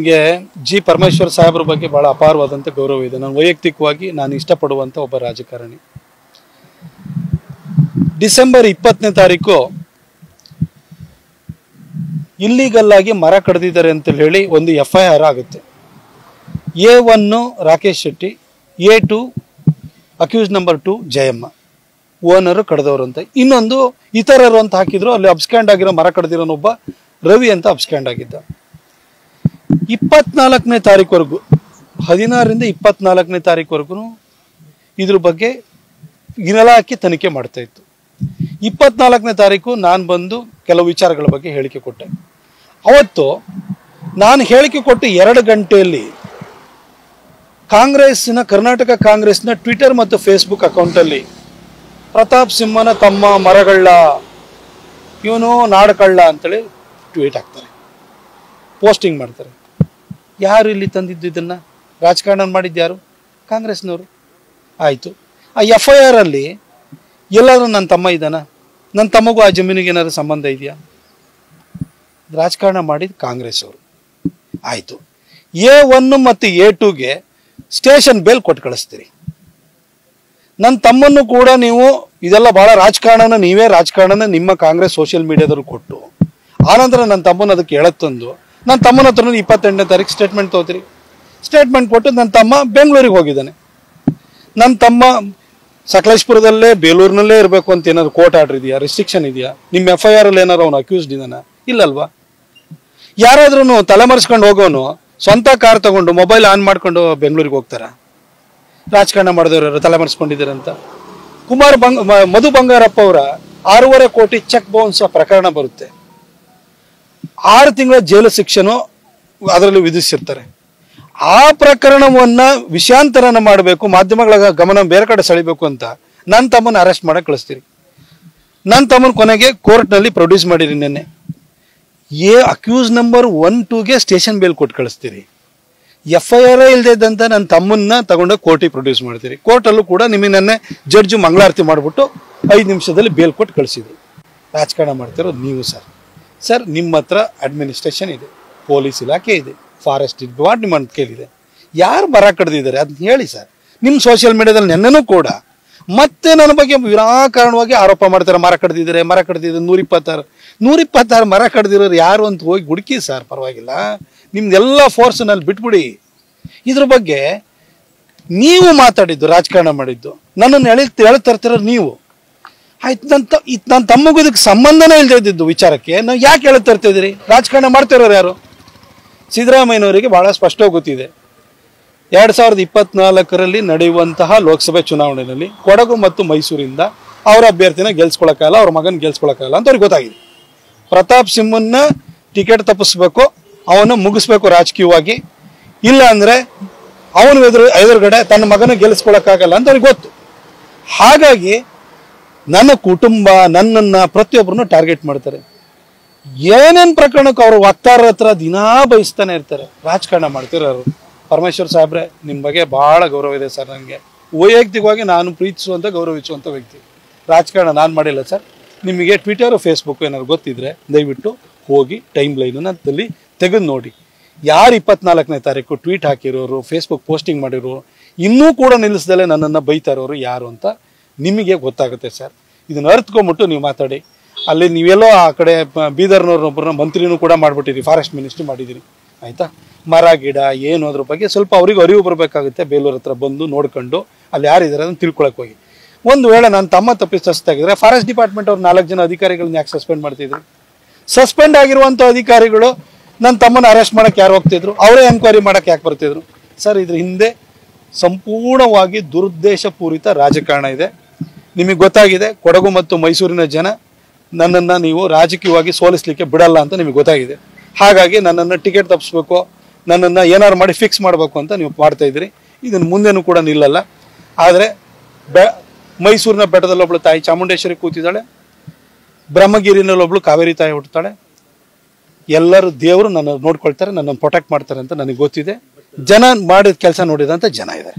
ನನಗೆ ಜಿ ಪರಮೇಶ್ವರ್ ಸಾಹೇಬ್ರ ಬಗ್ಗೆ ಭಾಳ ಅಪಾರವಾದಂಥ ಗೌರವ ಇದೆ. ನಾನು ವೈಯಕ್ತಿಕವಾಗಿ ನಾನು ಇಷ್ಟಪಡುವಂಥ ಒಬ್ಬ ರಾಜಕಾರಣಿ. ಡಿಸೆಂಬರ್ 20ನೇ ತಾರೀಕು ಇಲ್ಲಿಗಲ್ ಆಗಿ ಮರ ಕಡಿದಿದ್ದಾರೆ ಅಂತ ಹೇಳಿ ಒಂದು FIR ಆಗುತ್ತೆ. A1 Rakesh Shetty, A2 accused number 2 Jayamma, owner ಕಡ್ದವರು ಅಂತ. ಇನ್ನೊಂದು ಇತರರು ಅಂತ ಹಾಕಿದ್ರು. ಅಲ್ಲಿ ಅಬ್ಸ್ಕ್ಯಾಂಡ್ ಆಗಿರೋ ಮರ ಕಡ್ದಿರೋನೊಬ್ಬ ರವಿ ಅಂತ ಅಬ್ಸ್ಕ್ಯಾಂಡ್ ಆಗಿದ್ದ. 24ನೇ ತಾರೀಕುವರೆಗೂ 16ರಿಂದ 24ನೇ ತಾರೀಕುವರೆಗೂ ಇದ್ರ ಬಗ್ಗೆ ಇಲಾಖೆ ತನಿಖೆ ಮಾಡ್ತಾ ಇತ್ತು. 24ನೇ ತಾರೀಕು ನಾನು ಬಂದು ಕೆಲವು ವಿಚಾರಗಳ ಬಗ್ಗೆ ಹೇಳಿಕೆ ಕೊಟ್ಟೆ. ಅವತ್ತು ನಾನು ಹೇಳಿಕೆ ಕೊಟ್ಟು 2 ಗಂಟೆಯಲ್ಲಿ ಕರ್ನಾಟಕ ಕಾಂಗ್ರೆಸ್ನ ಟ್ವಿಟರ್ ಮತ್ತು ಫೇಸ್ಬುಕ್ ಅಕೌಂಟಲ್ಲಿ ಪ್ರತಾಪ್ ಸಿಂಹನ ತಮ್ಮ ಮರಗಳ್ಳ, ಇವನು ನಾಡಕಳ್ಳ ಅಂತೇಳಿ ಟ್ವೀಟ್ ಹಾಕ್ತಾರೆ, ಪೋಸ್ಟಿಂಗ್ ಮಾಡ್ತಾರೆ. ಯಾರು ಇಲ್ಲಿ ತಂದಿದ್ದು ಇದನ್ನು? ರಾಜಕಾರಣ ಮಾಡಿದ್ಯಾರು? ಕಾಂಗ್ರೆಸ್ನವರು. ಆಯಿತು, ಆ FIR ಅಲ್ಲಿ ಎಲ್ಲಾದ್ರೂ ನನ್ನ ತಮ್ಮ ಇದ್ದಾನ? ನನ್ನ ತಮ್ಮಗೂ ಆ ಜಮೀನಿಗೆ ಏನಾದ್ರು ಸಂಬಂಧ ಇದೆಯಾ? ರಾಜಕಾರಣ ಮಾಡಿದ ಕಾಂಗ್ರೆಸ್ ಅವರು. ಆಯಿತು, A1 ಮತ್ತು A2ಗೆ ಸ್ಟೇಷನ್ ಬೇಲ್ ಕೊಟ್ಟು ಕಳಿಸ್ತೀರಿ. ನನ್ನ ತಮ್ಮನ್ನು ಕೂಡ ನೀವು ಇದೆಲ್ಲ ಭಾಳ ರಾಜಕಾರಣನ, ನೀವೇ ರಾಜಕಾರಣನ ನಿಮ್ಮ ಕಾಂಗ್ರೆಸ್ ಸೋಷಿಯಲ್ ಮೀಡಿಯಾದವ್ರು ಕೊಟ್ಟು, ಆನಂತರ ನನ್ನ ತಮ್ಮನ ಅದಕ್ಕೆ ಎಳತ್ತಂದು ನನ್ನ ತಮ್ಮನ ಹತ್ರ 28ನೇ ತಾರೀಕು ಸ್ಟೇಟ್ಮೆಂಟ್ ತೊಗೋತೀರಿ. ಸ್ಟೇಟ್ಮೆಂಟ್ ಕೊಟ್ಟು ನನ್ನ ತಮ್ಮ ಬೆಂಗಳೂರಿಗೆ ಹೋಗಿದ್ದಾನೆ. ನನ್ನ ತಮ್ಮ ಸಕಲೇಶ್ಪುರದಲ್ಲೇ ಬೇಲೂರಿನಲ್ಲೇ ಇರಬೇಕು ಅಂತ ಏನಾದ್ರು ಕೋರ್ಟ್ ಆರ್ಡರ್ ಇದೆಯಾ? ರಿಸ್ಟ್ರಿಕ್ಷನ್ ಇದೆಯಾ? ನಿಮ್ಮ FIR ಅಲ್ಲಿ ಏನಾದ್ರು ಅವನು ಅಕ್ಯೂಸ್ಡ್ ಇದ್ದಾನ? ಇಲ್ಲಲ್ವಾ? ಯಾರಾದ್ರೂ ತಲೆಮರೆಸ್ಕೊಂಡು ಹೋಗೋನು ಸ್ವಂತ ಕಾರ್ ತಗೊಂಡು ಮೊಬೈಲ್ ಆನ್ ಮಾಡ್ಕೊಂಡು ಬೆಂಗಳೂರಿಗೆ ಹೋಗ್ತಾರ? ರಾಜಕಾರಣ ಮಾಡಿದವರು ತಲೆಮರೆಸ್ಕೊಂಡಿದ್ದಾರೆ ಅಂತ. ಮಧು ಬಂಗಾರಪ್ಪ ಅವರ 6.5 ಕೋಟಿ ಚೆಕ್ ಬೌನ್ಸ್ ಪ್ರಕರಣ ಬರುತ್ತೆ. 6 ತಿಂಗಳ ಜೈಲು ಶಿಕ್ಷೆನೂ ಅದರಲ್ಲಿ ವಿಧಿಸಿರ್ತಾರೆ. ಆ ಪ್ರಕರಣವನ್ನ ವಿಷಯಾಂತರನ ಮಾಡಬೇಕು, ಮಾಧ್ಯಮಗಳ ಗಮನ ಬೇರೆ ಕಡೆ ಸೆಳಿಬೇಕು ಅಂತ ನನ್ನ ತಮ್ಮನ ಅರೆಸ್ಟ್ ಮಾಡಕ್ಕೆ ಕಳಿಸ್ತೀರಿ. ನನ್ನ ತಮ್ಮನ ಕೊನೆಗೆ ಕೋರ್ಟ್ನಲ್ಲಿ ಪ್ರೊಡ್ಯೂಸ್ ಮಾಡಿರಿ. ನಿನ್ನೆ ಅಕ್ಯೂಸ್ ನಂಬರ್ 1, 2ಗೆ ಸ್ಟೇಷನ್ ಬೇಲ್ ಕೊಟ್ಟು ಕಳಿಸ್ತೀರಿ. FIR ಇಲ್ಲದೆ ಇದ್ದಂತ ನನ್ನ ತಮ್ಮನ್ನ ತಗೊಂಡು ಕೋರ್ಟಿಗೆ ಪ್ರೊಡ್ಯೂಸ್ ಮಾಡ್ತೀರಿ. ಕೋರ್ಟಲ್ಲೂ ಕೂಡ ನಿಮಗೆ ನೆನ್ನೆ ಜಡ್ಜು ಮಂಗಳಾರತಿ ಮಾಡಿಬಿಟ್ಟು 5 ನಿಮಿಷದಲ್ಲಿ ಬೇಲ್ ಕೊಟ್ಟು ಕಳಿಸಿದ್ರು. ರಾಜಕಾರಣ ಮಾಡ್ತಿರೋದು ನೀವು ಸರ್. ನಿಮ್ಮ ಹತ್ರ ಅಡ್ಮಿನಿಸ್ಟ್ರೇಷನ್ ಇದೆ, ಪೊಲೀಸ್ ಇಲಾಖೆ ಇದೆ, ಫಾರೆಸ್ಟ್ ಡಿಪಾರ್ಟ್ಮೆಂಟ್ ಕೇಳಿದೆ. ಯಾರು ಮರ ಕಡ್ದಿದ್ದಾರೆ ಅದನ್ನ ಹೇಳಿ ಸರ್. ನಿಮ್ಮ ಸೋಷಿಯಲ್ ಮೀಡಿಯಾದಲ್ಲಿ ನೆನ್ನೆನೂ ಕೂಡ ಮತ್ತೆ ನನ್ನ ಬಗ್ಗೆ ವಿನಾಕಾರಣವಾಗಿ ಆರೋಪ ಮಾಡ್ತಾರೆ. ಮರ ಕಡ್ದಿದ್ದಾರೆ 126 ಮರ ಕಡ್ದಿರೋರು ಯಾರು ಅಂತ ಹೋಗಿ ಹುಡುಕಿ ಸರ್, ಪರವಾಗಿಲ್ಲ. ನಿಮ್ದೆಲ್ಲ ಫೋರ್ಸ್ನಲ್ಲಿ ಬಿಟ್ಬಿಡಿ. ಇದ್ರ ಬಗ್ಗೆ ನೀವು ಮಾತಾಡಿದ್ದು, ರಾಜಕಾರಣ ಮಾಡಿದ್ದು, ನನ್ನನ್ನು ಹೇಳ್ತರ್ತಿರೋರು ನೀವು. ಆಯ್ತು, ನನ್ನ ತಮ್ಮಗೂ ಇದಕ್ಕೆ ಸಂಬಂಧನೇ ಇಲ್ಲದೆ ಇದ್ದಿದ್ದು ವಿಚಾರಕ್ಕೆ ನಾವು ಯಾಕೆ ಹೇಳ್ತರ್ತಾ ಇದ್ದೀರಿ? ರಾಜಕಾರಣ ಮಾಡ್ತಿರೋರು ಯಾರು? ಸಿದ್ದರಾಮಯ್ಯನವರಿಗೆ ಬಹಳ ಸ್ಪಷ್ಟವಾಗಿ ಗೊತ್ತಿದೆ. 2024ರಲ್ಲಿ ನಡೆಯುವಂತಹ ಲೋಕಸಭೆ ಚುನಾವಣೆಯಲ್ಲಿ ಕೊಡಗು ಮತ್ತು ಮೈಸೂರಿಂದ ಅವರ ಅಭ್ಯರ್ಥಿನ ಗೆಲ್ಸ್ಕೊಳಕ್ಕಾಗಲ್ಲ, ಅವ್ರ ಮಗನ ಗೆಲ್ಸ್ಕೊಳಕ್ಕಾಗಲ್ಲ ಅಂತ ಅವ್ರಿಗೆ ಗೊತ್ತಾಗಿದೆ. ಪ್ರತಾಪ್ ಸಿಂಹನ್ನ ಟಿಕೆಟ್ ತಪ್ಪಿಸ್ಬೇಕು, ಅವನು ಮುಗಿಸ್ಬೇಕು ರಾಜಕೀಯವಾಗಿ, ಇಲ್ಲ ಅಂದರೆ ಅವನು ಎದುರುಗಡೆ ತನ್ನ ಮಗನ ಗೆಲ್ಲಿಸ್ಕೊಳಕ್ಕಾಗಲ್ಲ ಅಂತ ಅವ್ರಿಗೆ ಗೊತ್ತು. ಹಾಗಾಗಿ ನನ್ನ ಕುಟುಂಬ, ನನ್ನನ್ನು ಪ್ರತಿಯೊಬ್ಬರನ್ನು ಟಾರ್ಗೆಟ್ ಮಾಡ್ತಾರೆ. ಏನೇನು ಪ್ರಕರಣಕ್ಕೆ ಅವರು ವಕ್ತಾರರ ಹತ್ರ ದಿನಾ ಬಯಸ್ತಾನೆ ಇರ್ತಾರೆ. ರಾಜಕಾರಣ ಮಾಡ್ತಿರೋರು. ಪರಮೇಶ್ವರ್ ಸಾಹೇಬ್ರೆ, ನಿಮ್ಮ ಬಗ್ಗೆ ಭಾಳ ಗೌರವ ಇದೆ ಸರ್. ನನಗೆ ವೈಯಕ್ತಿಕವಾಗಿ ನಾನು ಪ್ರೀತಿಸುವಂಥ, ಗೌರವಿಸುವಂಥ ವ್ಯಕ್ತಿ. ರಾಜಕಾರಣ ನಾನು ಮಾಡಿಲ್ಲ ಸರ್. ನಿಮಗೆ ಟ್ವಿಟರು ಫೇಸ್ಬುಕ್ ಏನಾದ್ರು ಗೊತ್ತಿದ್ರೆ ದಯವಿಟ್ಟು ಹೋಗಿ ಟೈಮ್ ಲೈನನ್ನು ತೆಗೆದು ನೋಡಿ. ಯಾರು 24ನೇ ತಾರೀಕು ಟ್ವೀಟ್ ಹಾಕಿರೋರು, ಫೇಸ್ಬುಕ್ ಪೋಸ್ಟಿಂಗ್ ಮಾಡಿರೋರು, ಇನ್ನೂ ಕೂಡ ನಿಲ್ಲಿಸ್ದಲೇ ನನ್ನನ್ನು ಬೈತಾ ಇರೋರು ಯಾರು ಅಂತ ನಿಮಗೆ ಗೊತ್ತಾಗುತ್ತೆ ಸರ್. ಇದನ್ನು ಅರ್ಥಕೊಂಬಿಟ್ಟು ನೀವು ಮಾತಾಡಿ. ಅಲ್ಲಿ ನೀವೆಲ್ಲೋ ಆ ಕಡೆ ಬೀದರ್ನವ್ರನ್ನೊಬ್ಬರನ್ನ ಮಂತ್ರಿನೂ ಕೂಡ ಮಾಡಿಬಿಟ್ಟಿರಿ, ಫಾರೆಸ್ಟ್ ಮಿನಿಸ್ಟ್ರಿ ಮಾಡಿದ್ದೀರಿ. ಆಯಿತಾ? ಮರ ಗಿಡ ಏನು ಅದ್ರ ಬಗ್ಗೆ ಸ್ವಲ್ಪ ಅವ್ರಿಗೆ ಅರಿವು ಬರಬೇಕಾಗುತ್ತೆ. ಬೇಲೂರು ಹತ್ರ ಬಂದು ನೋಡ್ಕೊಂಡು ಅಲ್ಲಿ ಯಾರಿದ್ದಾರೆ ಅದನ್ನು ತಿಳ್ಕೊಳಕ್ಕೆ ಹೋಗಿ. ಒಂದು ವೇಳೆ ನನ್ನ ತಮ್ಮ ತಪ್ಪಿಸ್ತಾಗಿದ್ರೆ ಫಾರೆಸ್ಟ್ ಡಿಪಾರ್ಟ್ಮೆಂಟ್ ಅವ್ರು 4 ಜನ ಅಧಿಕಾರಿಗಳನ್ನ ಯಾಕೆ ಸಸ್ಪೆಂಡ್ ಮಾಡ್ತಿದ್ರು? ಸಸ್ಪೆಂಡ್ ಆಗಿರುವಂಥ ಅಧಿಕಾರಿಗಳು ನನ್ನ ತಮ್ಮನ ಅರೆಸ್ಟ್ ಮಾಡೋಕ್ಕೆ ಯಾರು ಹೋಗ್ತಿದ್ರು? ಅವರೇ ಎನ್ಕ್ವೈರಿ ಮಾಡೋಕ್ಕೆ ಯಾಕೆ ಬರ್ತಿದ್ರು? ಸರ್, ಇದ್ರ ಹಿಂದೆ ಸಂಪೂರ್ಣವಾಗಿ ದುರುದ್ದೇಶಪೂರಿತ ರಾಜಕಾರಣ ಇದೆ. ನಿಮಗೆ ಗೊತ್ತಾಗಿದೆ. ಕೊಡಗು ಮತ್ತು ಮೈಸೂರಿನ ಜನ ನನ್ನನ್ನು ನೀವು ರಾಜಕೀಯವಾಗಿ ಸೋಲಿಸಲಿಕ್ಕೆ ಬಿಡಲ್ಲ ಅಂತ ನಿಮಗೆ ಗೊತ್ತಾಗಿದೆ. ಹಾಗಾಗಿ ನನ್ನನ್ನು ಟಿಕೆಟ್ ತಪ್ಪಿಸ್ಬೇಕು, ನನ್ನನ್ನು ಏನಾರು ಮಾಡಿ ಫಿಕ್ಸ್ ಮಾಡಬೇಕು ಅಂತ ನೀವು ಮಾಡ್ತಾ ಇದ್ದೀರಿ. ಇದನ್ನು ಮುಂದೆನೂ ಕೂಡ ನಿಲ್ಲಲ್ಲ. ಆದರೆ ಮೈಸೂರಿನ ಬೆಟ್ಟದಲ್ಲೊಬ್ಳು ತಾಯಿ ಚಾಮುಂಡೇಶ್ವರಿ ಕೂತಿದ್ದಾಳೆ, ಬ್ರಹ್ಮಗಿರಿನಲ್ಲೊಬ್ಳು ಕಾವೇರಿ ತಾಯಿ ಹುಟ್ಟುತ್ತಾಳೆ. ಎಲ್ಲರೂ ದೇವರು ನನ್ನ ನೋಡ್ಕೊಳ್ತಾರೆ, ನನ್ನನ್ನು ಪ್ರೊಟೆಕ್ಟ್ ಮಾಡ್ತಾರೆ ಅಂತ ನನಗೆ ಗೊತ್ತಿದೆ. ಜನ ಮಾಡಿದ ಕೆಲಸ ನೋಡಿದಂಥ ಜನ ಇದೆ.